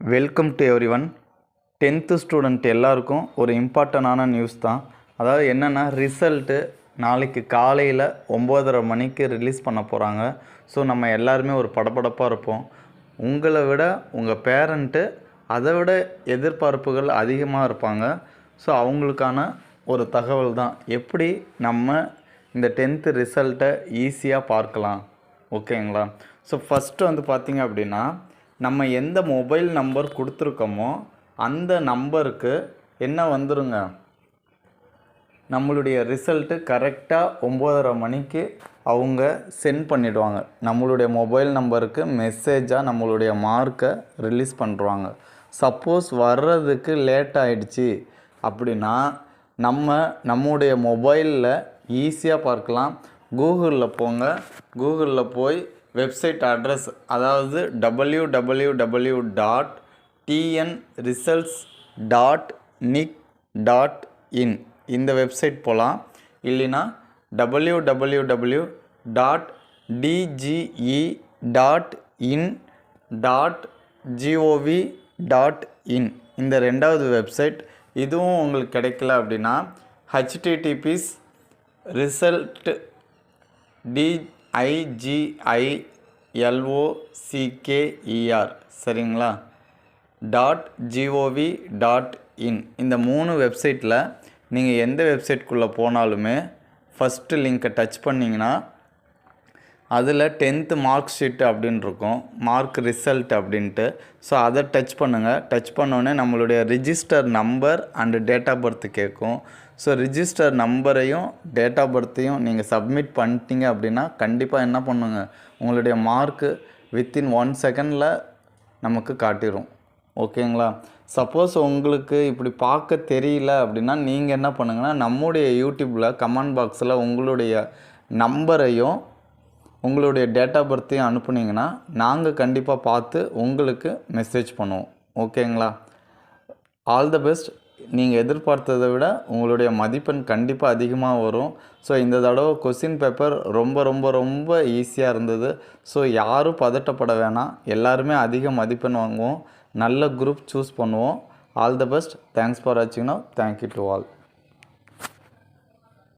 Welcome to every one. 10th student எல்லாருக்கும் ஒரு இம்பார்ட்டண்டான நியூஸ் தான். அதாவது என்னென்னா, ரிசல்ட்டு நாளைக்கு காலையில் 9:30 மணிக்கு ரிலீஸ் பண்ண போகிறாங்க. ஸோ நம்ம எல்லாருமே ஒரு படபடப்பாக இருப்போம். உங்களை விட உங்கள் பேரண்ட்டு அதை விட எதிர்பார்ப்புகள் அதிகமாக இருப்பாங்க. ஸோ அவங்களுக்கான ஒரு தகவல் தான், எப்படி நம்ம இந்த 10th ரிசல்ட்டை ஈஸியாக பார்க்கலாம். ஓகேங்களா? ஸோ ஃபஸ்ட்டு வந்து பார்த்திங்க அப்படின்னா, நம்ம எந்த மொபைல் நம்பர் கொடுத்துருக்கோமோ அந்த நம்பருக்கு என்ன வந்துருங்க, நம்மளுடைய ரிசல்ட்டு கரெக்டாக 9:30 மணிக்கு அவங்க சென்ட் பண்ணிவிடுவாங்க. நம்மளுடைய மொபைல் நம்பருக்கு மெசேஜாக நம்மளுடைய மார்க்கை ரிலீஸ் பண்ணுறாங்க. சப்போஸ் வர்றதுக்கு லேட் ஆகிடுச்சி அப்படின்னா நம்முடைய மொபைலில் ஈஸியாக பார்க்கலாம். கூகுளில் போங்க. கூகுளில் போய் வெப்சைட் அட்ரஸ், அதாவது www.tnresults.nic.in இந்த வெப்சைட் போகலாம். இல்லைன்னா www.dge.in.gov.in இந்த ரெண்டாவது வெப்சைட். இதுவும் உங்களுக்கு கிடைக்கல அப்படின்னா https:// DIGILOCKER சரிங்களா .gov.in இந்த 3 வெப்சைட்டில் நீங்கள் எந்த வெப்சைட்குள்ளே போனாலுமே ஃபஸ்ட்டு லிங்க்கை டச் பண்ணிங்கன்னா அதில் 10th மார்க் ஷீட் அப்படின்னு இருக்கும், மார்க் ரிசல்ட் அப்படின்ட்டு. ஸோ அதை டச் பண்ணுங்கள். டச் பண்ணோடனே நம்மளுடைய register number and date of birth கேட்கும். ஸோ ரிஜிஸ்டர் நம்பரையும் டேட் ஆஃப் பர்த்தையும் நீங்கள் சப்மிட் பண்ணிட்டீங்க அப்படின்னா கண்டிப்பாக என்ன பண்ணுங்க, உங்களுடைய மார்க்கு வித்தின் 1 செகண்டில் நமக்கு காட்டிடும். ஓகேங்களா? சப்போஸ் உங்களுக்கு இப்படி பார்க்க தெரியல அப்படின்னா நீங்கள் என்ன பண்ணுங்கன்னா, நம்முடைய யூடியூப்பில் கமெண்ட் பாக்ஸில் உங்களுடைய நம்பரையும் உங்களுடைய டேட் ஆஃப் பர்த்தையும் அனுப்புனீங்கன்னா நாங்கள் கண்டிப்பாக பார்த்து உங்களுக்கு மெசேஜ் பண்ணுவோம். ஓகேங்களா? All the best. நீங்கள் எதிர்பார்த்ததை விட உங்களுடைய மதிப்பெண் கண்டிப்பாக அதிகமாக வரும். ஸோ இந்த தடவை கொஸ்டின் பேப்பர் ரொம்ப ரொம்ப ரொம்ப ஈஸியாக இருந்தது. ஸோ யாரும் பதட்டப்பட வேணாம். எல்லாருமே அதிக மதிப்பெண் வாங்குவோம். நல்ல குரூப் சூஸ் பண்ணுவோம். All the best. Thanks for வாட்சிங். Now thank you to all.